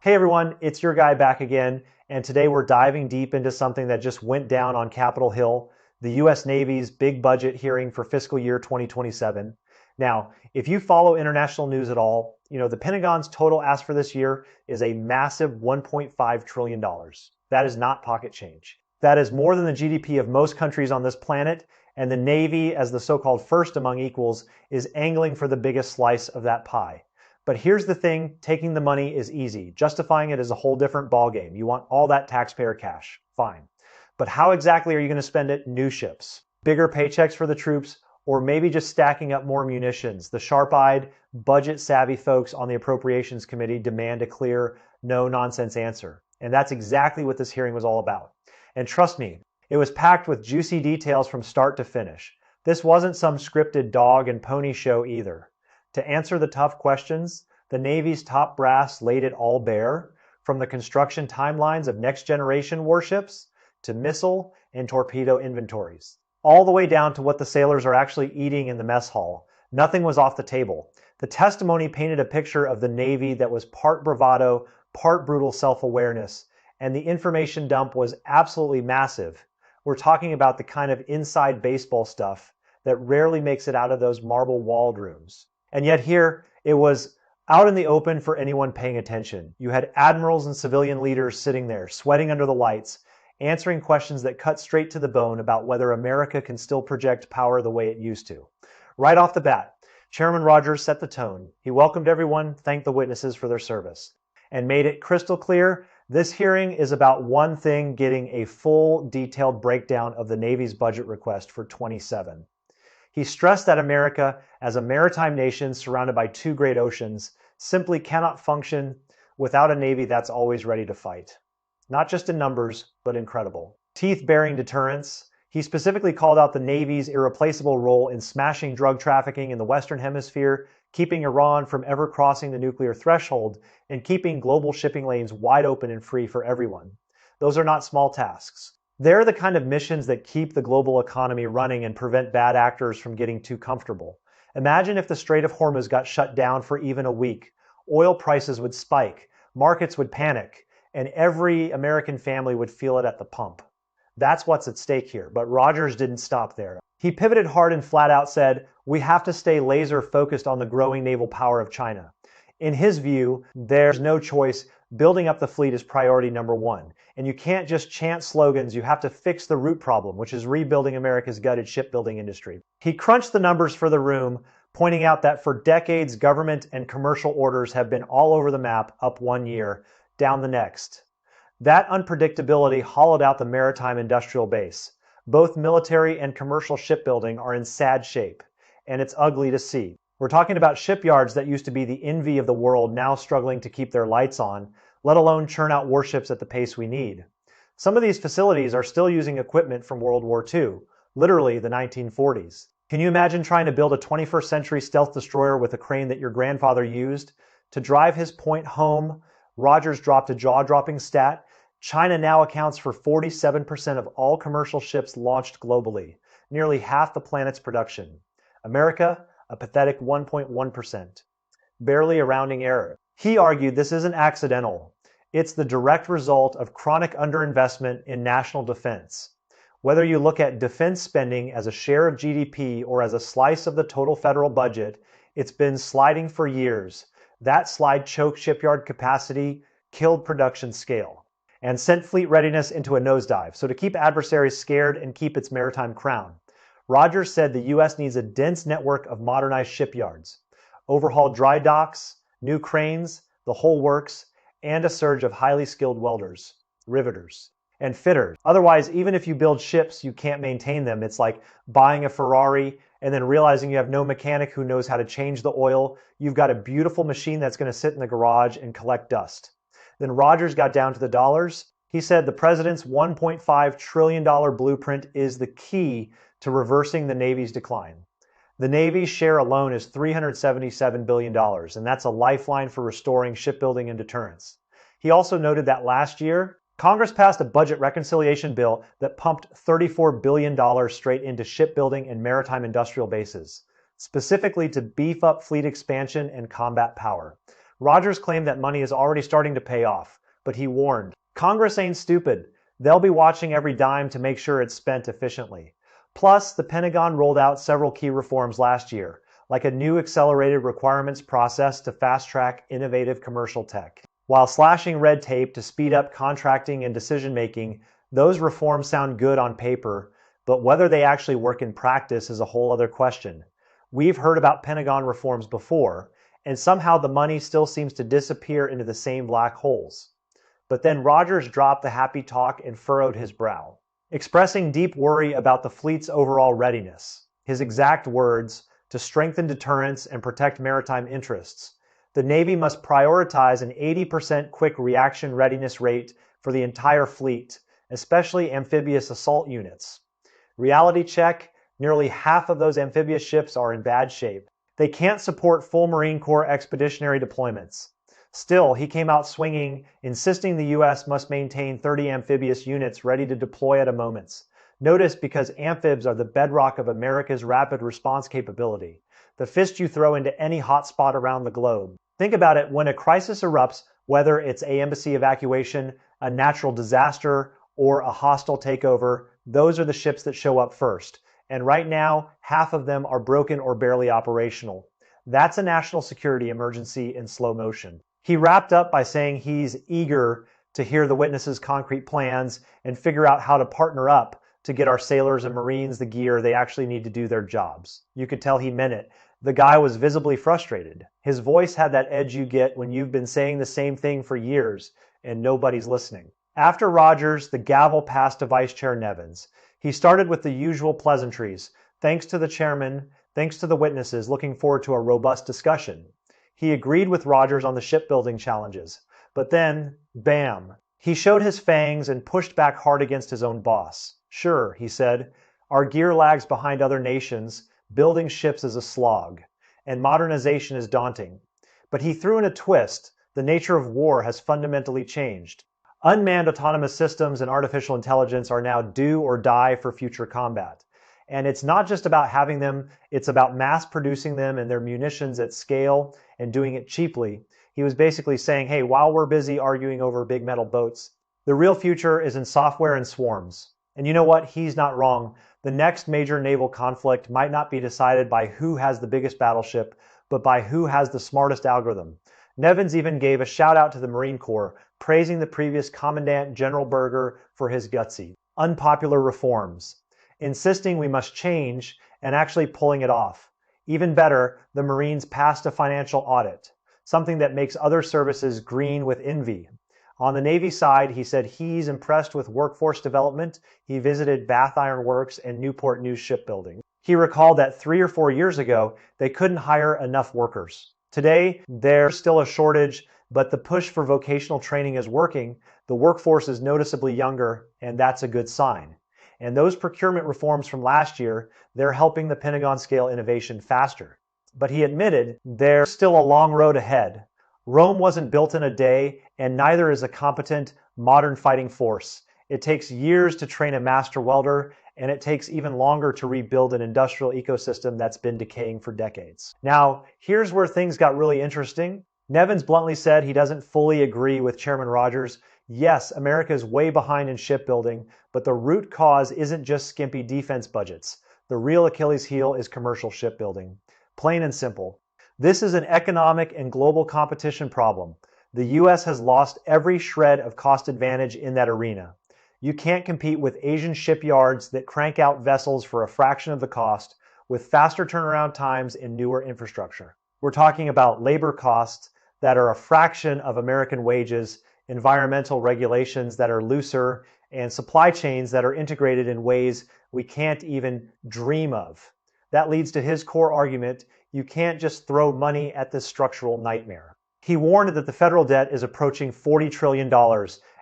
Hey everyone, it's your guy back again, and today we're diving deep into something that just went down on Capitol Hill, the U.S. Navy's big budget hearing for fiscal year 2027. Now, if you follow international news at all, the Pentagon's total ask for this year is a massive $1.5 trillion. That is not pocket change. That is more than the GDP of most countries on this planet, and the Navy, as the so-called first among equals, is angling for the biggest slice of that pie. But here's the thing, taking the money is easy. Justifying it is a whole different ballgame. You want all that taxpayer cash, fine. But how exactly are you going to spend it? New ships, bigger paychecks for the troops, or maybe just stacking up more munitions? The sharp-eyed, budget-savvy folks on the Appropriations Committee demand a clear, no-nonsense answer. And that's exactly what this hearing was all about. And trust me, it was packed with juicy details from start to finish. This wasn't some scripted dog and pony show either. To answer the tough questions, the Navy's top brass laid it all bare, from the construction timelines of next-generation warships to missile and torpedo inventories, all the way down to what the sailors are actually eating in the mess hall. Nothing was off the table. The testimony painted a picture of the Navy that was part bravado, part brutal self-awareness, and the information dump was absolutely massive. We're talking about the kind of inside baseball stuff that rarely makes it out of those marble-walled rooms. And yet here, it was out in the open for anyone paying attention. You had admirals and civilian leaders sitting there, sweating under the lights, answering questions that cut straight to the bone about whether America can still project power the way it used to. Right off the bat, Chairman Rogers set the tone. He welcomed everyone, thanked the witnesses for their service, and made it crystal clear this hearing is about one thing: getting a full, detailed breakdown of the Navy's budget request for 27. He stressed that America, as a maritime nation surrounded by two great oceans, simply cannot function without a Navy that's always ready to fight. Not just in numbers, but in credible, teeth-baring deterrence. He specifically called out the Navy's irreplaceable role in smashing drug trafficking in the Western Hemisphere, keeping Iran from ever crossing the nuclear threshold, and keeping global shipping lanes wide open and free for everyone. Those are not small tasks. They're the kind of missions that keep the global economy running and prevent bad actors from getting too comfortable. Imagine if the Strait of Hormuz got shut down for even a week. Oil prices would spike, markets would panic, and every American family would feel it at the pump. That's what's at stake here, but Rogers didn't stop there. He pivoted hard and flat out said, we have to stay laser focused on the growing naval power of China. In his view, there's no choice. Building up the fleet is priority number one. And you can't just chant slogans, you have to fix the root problem, which is rebuilding America's gutted shipbuilding industry. He crunched the numbers for the room, pointing out that for decades, government and commercial orders have been all over the map, up one year, down the next. That unpredictability hollowed out the maritime industrial base. Both military and commercial shipbuilding are in sad shape, and it's ugly to see. We're talking about shipyards that used to be the envy of the world now struggling to keep their lights on, let alone churn out warships at the pace we need. Some of these facilities are still using equipment from World War II, literally the 1940s. Can you imagine trying to build a 21st century stealth destroyer with a crane that your grandfather used? To drive his point home, Rogers dropped a jaw-dropping stat. China now accounts for 47% of all commercial ships launched globally, nearly half the planet's production. America, a pathetic 1.1%, barely a rounding error. He argued this isn't accidental. It's the direct result of chronic underinvestment in national defense. Whether you look at defense spending as a share of GDP or as a slice of the total federal budget, it's been sliding for years. That slide choked shipyard capacity, killed production scale, and sent fleet readiness into a nosedive. So to keep adversaries scared and keep its maritime crown, Rogers said the U.S. needs a dense network of modernized shipyards, overhauled dry docks, new cranes, the whole works, and a surge of highly skilled welders, riveters, and fitters. Otherwise, even if you build ships, you can't maintain them. It's like buying a Ferrari and then realizing you have no mechanic who knows how to change the oil. You've got a beautiful machine that's going to sit in the garage and collect dust. Then Rogers got down to the dollars. He said the president's $1.5 trillion blueprint is the key to reversing the Navy's decline. The Navy's share alone is $377 billion, and that's a lifeline for restoring shipbuilding and deterrence. He also noted that last year, Congress passed a budget reconciliation bill that pumped $34 billion straight into shipbuilding and maritime industrial bases, specifically to beef up fleet expansion and combat power. Rogers claimed that money is already starting to pay off, but he warned, Congress ain't stupid. They'll be watching every dime to make sure it's spent efficiently. Plus, the Pentagon rolled out several key reforms last year, like a new accelerated requirements process to fast-track innovative commercial tech. While slashing red tape to speed up contracting and decision-making, those reforms sound good on paper, but whether they actually work in practice is a whole other question. We've heard about Pentagon reforms before, and somehow the money still seems to disappear into the same black holes. But then Rogers dropped the happy talk and furrowed his brow, expressing deep worry about the fleet's overall readiness. His exact words, to strengthen deterrence and protect maritime interests, the Navy must prioritize an 80% quick reaction readiness rate for the entire fleet, especially amphibious assault units. Reality check, nearly half of those amphibious ships are in bad shape. They can't support full Marine Corps expeditionary deployments. Still, he came out swinging, insisting the U.S. must maintain 30 amphibious units ready to deploy at a moment's. Notice, because amphibs are the bedrock of America's rapid response capability, the fist you throw into any hotspot around the globe. Think about it, when a crisis erupts, whether it's an embassy evacuation, a natural disaster, or a hostile takeover, those are the ships that show up first. And right now, half of them are broken or barely operational. That's a national security emergency in slow motion. He wrapped up by saying he's eager to hear the witnesses' concrete plans and figure out how to partner up to get our sailors and Marines the gear they actually need to do their jobs. You could tell he meant it. The guy was visibly frustrated. His voice had that edge you get when you've been saying the same thing for years and nobody's listening. After Rogers, the gavel passed to Vice Chair Nevins. He started with the usual pleasantries. Thanks to the chairman, thanks to the witnesses, looking forward to a robust discussion. He agreed with Rogers on the shipbuilding challenges. But then, bam, he showed his fangs and pushed back hard against his own boss. Sure, he said, our gear lags behind other nations, building ships is a slog, and modernization is daunting. But he threw in a twist. The nature of war has fundamentally changed. Unmanned autonomous systems and artificial intelligence are now do or die for future combat. And it's not just about having them, it's about mass producing them and their munitions at scale and doing it cheaply. He was basically saying, hey, while we're busy arguing over big metal boats, the real future is in software and swarms. And you know what? He's not wrong. The next major naval conflict might not be decided by who has the biggest battleship, but by who has the smartest algorithm. Nevins even gave a shout out to the Marine Corps, praising the previous Commandant General Berger for his gutsy, unpopular reforms, insisting we must change and actually pulling it off. Even better, the Marines passed a financial audit, something that makes other services green with envy. On the Navy side, he said he's impressed with workforce development. He visited Bath Iron Works and Newport News Shipbuilding. He recalled that 3 or 4 years ago, they couldn't hire enough workers. Today, there's still a shortage, but the push for vocational training is working. The workforce is noticeably younger, and that's a good sign. And those procurement reforms from last year, they're helping the Pentagon scale innovation faster. But he admitted there's still a long road ahead. Rome wasn't built in a day, and neither is a competent, modern fighting force. It takes years to train a master welder, and it takes even longer to rebuild an industrial ecosystem that's been decaying for decades. Now, here's where things got really interesting. Nevins bluntly said he doesn't fully agree with Chairman Rogers. Yes, America is way behind in shipbuilding, but the root cause isn't just skimpy defense budgets. The real Achilles heel is commercial shipbuilding. Plain and simple. This is an economic and global competition problem. The U.S. has lost every shred of cost advantage in that arena. You can't compete with Asian shipyards that crank out vessels for a fraction of the cost with faster turnaround times and newer infrastructure. We're talking about labor costs that are a fraction of American wages, environmental regulations that are looser, and supply chains that are integrated in ways we can't even dream of. That leads to his core argument: you can't just throw money at this structural nightmare. He warned that the federal debt is approaching $40 trillion,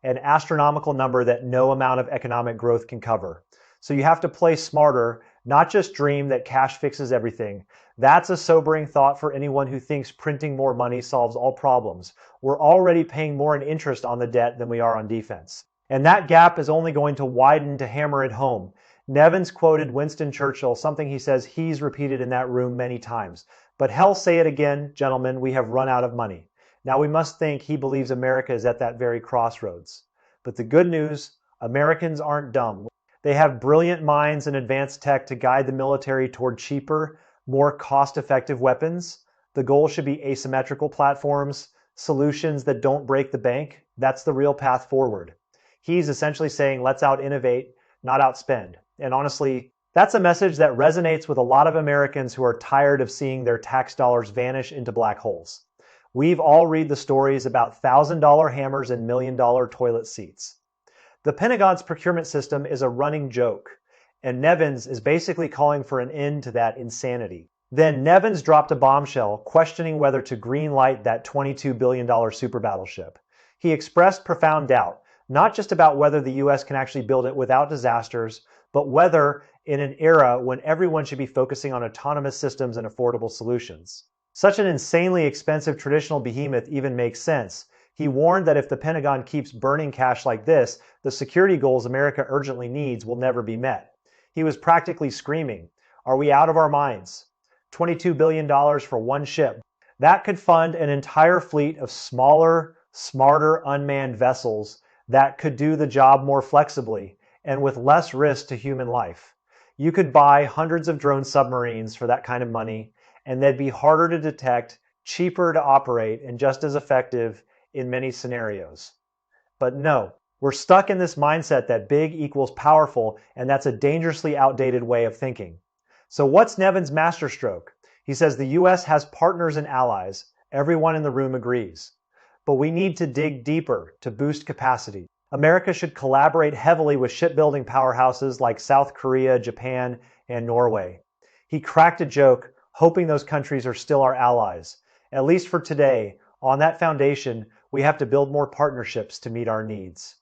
an astronomical number that no amount of economic growth can cover. So you have to play smarter, not just dream that cash fixes everything. That's a sobering thought for anyone who thinks printing more money solves all problems. We're already paying more in interest on the debt than we are on defense. And that gap is only going to widen to hammer it home. Nevins quoted Winston Churchill, something he says he's repeated in that room many times. But hell say it again, gentlemen, we have run out of money. Now we must think he believes America is at that very crossroads. But the good news, Americans aren't dumb. They have brilliant minds and advanced tech to guide the military toward cheaper, more cost-effective weapons. The goal should be asymmetrical platforms, solutions that don't break the bank. That's the real path forward. He's essentially saying, let's out-innovate, not outspend. And honestly, that's a message that resonates with a lot of Americans who are tired of seeing their tax dollars vanish into black holes. We've all read the stories about $1,000 hammers and $1,000,000 toilet seats. The Pentagon's procurement system is a running joke, and Nevins is basically calling for an end to that insanity. Then Nevins dropped a bombshell questioning whether to greenlight that $22 billion super battleship. He expressed profound doubt, not just about whether the US can actually build it without disasters, but whether in an era when everyone should be focusing on autonomous systems and affordable solutions. Such an insanely expensive traditional behemoth even makes sense. He warned that if the Pentagon keeps burning cash like this, the security goals America urgently needs will never be met. He was practically screaming, "Are we out of our minds? $22 billion for one ship. That could fund an entire fleet of smaller, smarter unmanned vessels that could do the job more flexibly and with less risk to human life. You could buy hundreds of drone submarines for that kind of money, and they'd be harder to detect, cheaper to operate, and just as effective in many scenarios." But no, we're stuck in this mindset that big equals powerful, and that's a dangerously outdated way of thinking. So what's Nevins' masterstroke? He says the US has partners and allies. Everyone in the room agrees. But we need to dig deeper to boost capacity. America should collaborate heavily with shipbuilding powerhouses like South Korea, Japan, and Norway. He cracked a joke, hoping those countries are still our allies. At least for today, on that foundation, we have to build more partnerships to meet our needs.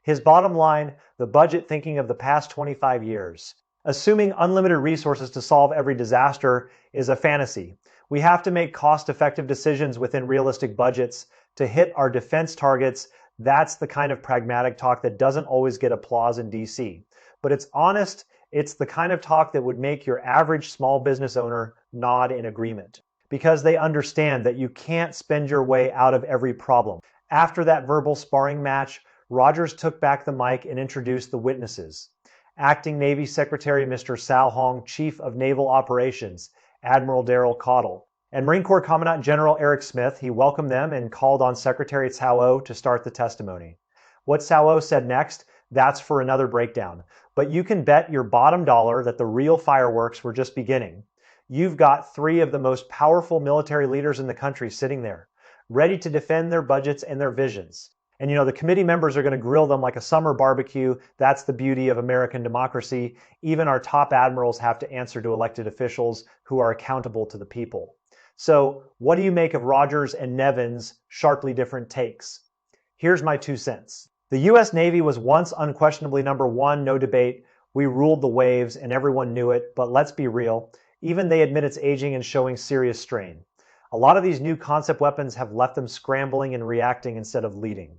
His bottom line, the budget thinking of the past 25 years. Assuming unlimited resources to solve every disaster is a fantasy. We have to make cost-effective decisions within realistic budgets to hit our defense targets. That's the kind of pragmatic talk that doesn't always get applause in DC. But it's honest, it's the kind of talk that would make your average small business owner nod in agreement. Because they understand that you can't spend your way out of every problem. After that verbal sparring match, Rogers took back the mic and introduced the witnesses. Acting Navy Secretary Mr. Sal Hong, Chief of Naval Operations, Admiral Darrell Caudle, and Marine Corps Commandant General Eric Smith. He welcomed them and called on Secretary Cao O to start the testimony. What Cao O said next, that's for another breakdown. But you can bet your bottom dollar that the real fireworks were just beginning. You've got three of the most powerful military leaders in the country sitting there, ready to defend their budgets and their visions. And the committee members are going to grill them like a summer barbecue. That's the beauty of American democracy. Even our top admirals have to answer to elected officials who are accountable to the people. So what do you make of Rogers and Nevins' sharply different takes? Here's my 2 cents. The US Navy was once unquestionably number one, no debate. We ruled the waves and everyone knew it, but let's be real. Even they admit it's aging and showing serious strain. A lot of these new concept weapons have left them scrambling and reacting instead of leading.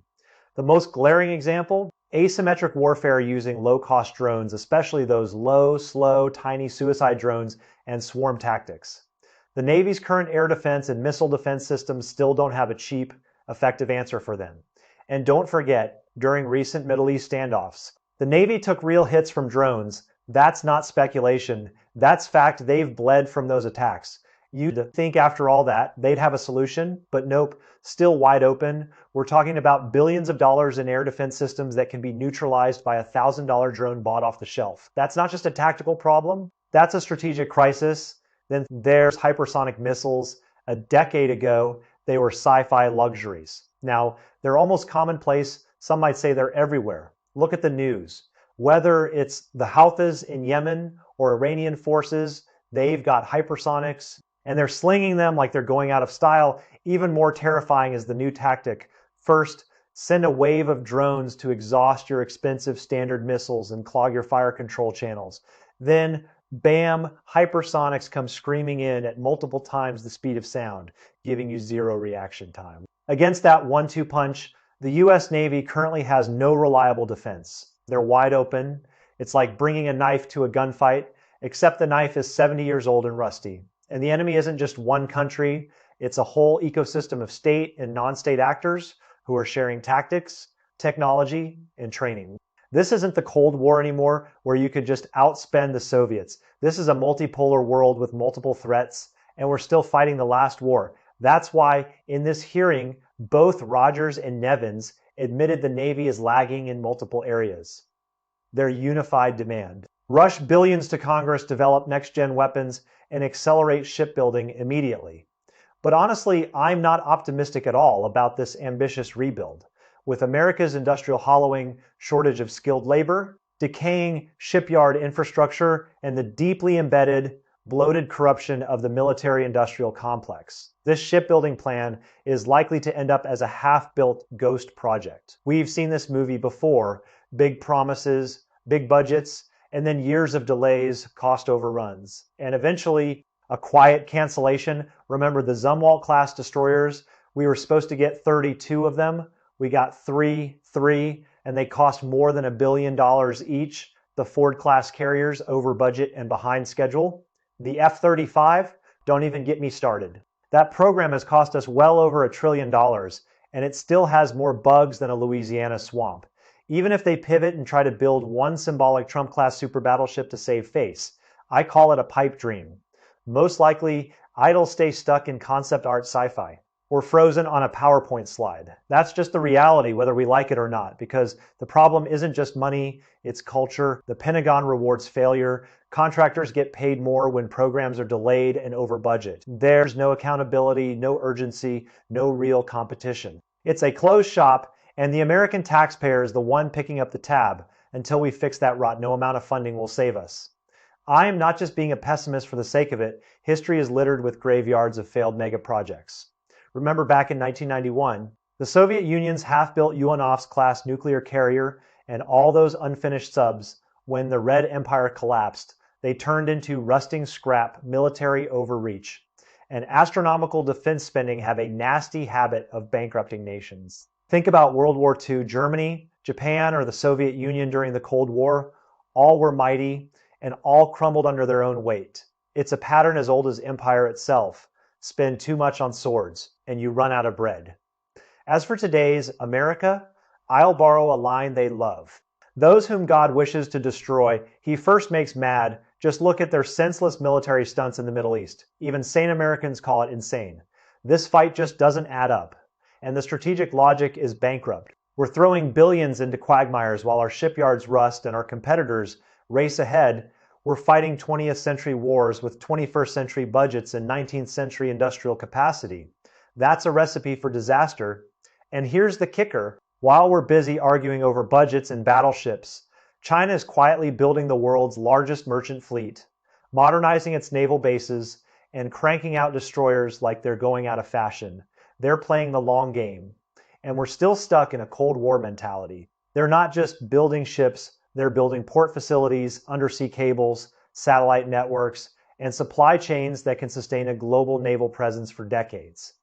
The most glaring example, asymmetric warfare using low-cost drones, especially those low, slow, tiny suicide drones and swarm tactics. The Navy's current air defense and missile defense systems still don't have a cheap, effective answer for them. And don't forget, during recent Middle East standoffs, the Navy took real hits from drones. That's not speculation. That's fact. They've bled from those attacks. You'd think after all that, they'd have a solution, but nope, still wide open. We're talking about billions of dollars in air defense systems that can be neutralized by a $1,000 drone bought off the shelf. That's not just a tactical problem, that's a strategic crisis. Then there's hypersonic missiles. A decade ago, they were sci-fi luxuries. Now, they're almost commonplace. Some might say they're everywhere. Look at the news. Whether it's the Houthis in Yemen or Iranian forces, they've got hypersonics, and they're slinging them like they're going out of style. Even more terrifying is the new tactic. First, send a wave of drones to exhaust your expensive standard missiles and clog your fire control channels. Then, bam, hypersonics come screaming in at multiple times the speed of sound, giving you zero reaction time. Against that 1-2 punch, the US Navy currently has no reliable defense. They're wide open. It's like bringing a knife to a gunfight, except the knife is 70 years old and rusty. And the enemy isn't just one country, It's a whole ecosystem of state and non-state actors who are sharing tactics, technology, and training. This isn't the Cold War anymore, where you could just outspend the Soviets. This is a multipolar world with multiple threats, and we're still fighting the last war. That's why in this hearing, both Rogers and Nevins admitted the Navy is lagging in multiple areas. Their unified demand: rush billions to Congress, develop next-gen weapons, and accelerate shipbuilding immediately. But honestly, I'm not optimistic at all about this ambitious rebuild. With America's industrial hollowing, shortage of skilled labor, decaying shipyard infrastructure, and the deeply embedded, bloated corruption of the military-industrial complex, this shipbuilding plan is likely to end up as a half-built ghost project. We've seen this movie before: big promises, big budgets, and then years of delays, cost overruns, and eventually a quiet cancellation. Remember the Zumwalt-class destroyers? We were supposed to get 32 of them. We got three, and they cost more than $1 billion each. The Ford-class carriers over budget and behind schedule. The F-35, don't even get me started. That program has cost us well over $1 trillion, and it still has more bugs than a Louisiana swamp. Even if they pivot and try to build one symbolic Trump-class super battleship to save face, I call it a pipe dream. Most likely, it'll stay stuck in concept art sci-fi, or frozen on a PowerPoint slide. That's just the reality, whether we like it or not, because the problem isn't just money, it's culture. The Pentagon rewards failure. Contractors get paid more when programs are delayed and over budget. There's no accountability, no urgency, no real competition. It's a closed shop, and the American taxpayer is the one picking up the tab. Until we fix that rot, no amount of funding will save us. I am not just being a pessimist for the sake of it. History is littered with graveyards of failed mega projects. Remember back in 1991, the Soviet Union's half-built Ulanovsk-class nuclear carrier and all those unfinished subs. When the Red Empire collapsed, they turned into rusting scrap military overreach. And astronomical defense spending have a nasty habit of bankrupting nations. Think about World War II. Germany, Japan, or the Soviet Union during the Cold War. All were mighty, and all crumbled under their own weight. It's a pattern as old as empire itself. Spend too much on swords, and you run out of bread. As for today's America, I'll borrow a line they love. Those whom God wishes to destroy, he first makes mad. Just look at their senseless military stunts in the Middle East. Even sane Americans call it insane. This fight just doesn't add up, and the strategic logic is bankrupt. We're throwing billions into quagmires while our shipyards rust and our competitors race ahead. We're fighting 20th century wars with 21st century budgets and 19th century industrial capacity. That's a recipe for disaster. And here's the kicker. While we're busy arguing over budgets and battleships, China is quietly building the world's largest merchant fleet, modernizing its naval bases, and cranking out destroyers like they're going out of fashion. They're playing the long game. And we're still stuck in a Cold War mentality. They're not just building ships, they're building port facilities, undersea cables, satellite networks, and supply chains that can sustain a global naval presence for decades.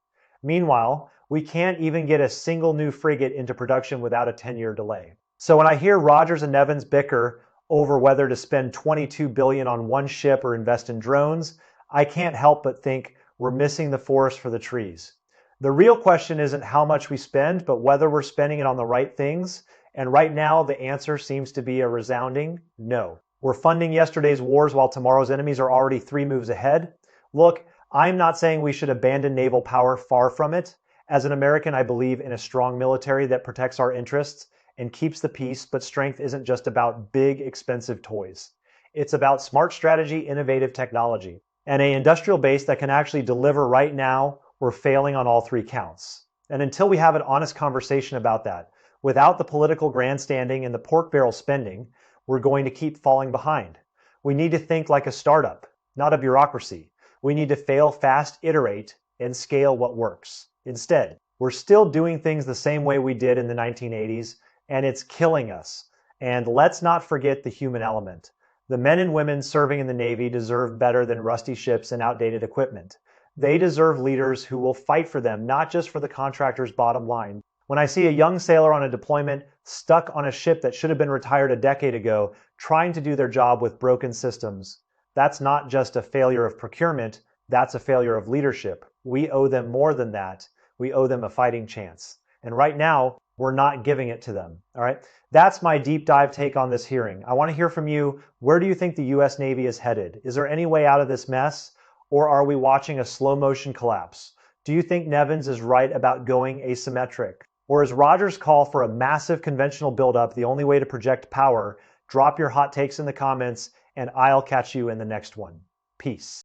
Meanwhile, we can't even get a single new frigate into production without a 10-year delay. So when I hear Rogers and Nevins bicker over whether to spend $22 billion on one ship or invest in drones, I can't help but think we're missing the forest for the trees. The real question isn't how much we spend, but whether we're spending it on the right things. And right now, the answer seems to be a resounding no. We're funding yesterday's wars while tomorrow's enemies are already 3 moves ahead. Look, I'm not saying we should abandon naval power, far from it. As an American, I believe in a strong military that protects our interests and keeps the peace, but strength isn't just about big, expensive toys. It's about smart strategy, innovative technology, and an industrial base that can actually deliver right now. We're failing on all 3 counts. And until we have an honest conversation about that, without the political grandstanding and the pork barrel spending, we're going to keep falling behind. We need to think like a startup, not a bureaucracy. We need to fail fast, iterate, and scale what works. Instead, we're still doing things the same way we did in the 1980s, and it's killing us. And let's not forget the human element. The men and women serving in the Navy deserve better than rusty ships and outdated equipment. They deserve leaders who will fight for them, not just for the contractor's bottom line. When I see a young sailor on a deployment stuck on a ship that should have been retired a decade ago, trying to do their job with broken systems, that's not just a failure of procurement, that's a failure of leadership. we owe them more than that. We owe them a fighting chance. And right now, we're not giving it to them. All right. That's my deep dive take on this hearing. I want to hear from you. Where do you think the U.S. Navy is headed? Is there any way out of this mess, or are we watching a slow motion collapse? Do you think Nevins is right about going asymmetric? Or is Rogers' call for a massive conventional buildup the only way to project power? Drop your hot takes in the comments, and I'll catch you in the next one. Peace.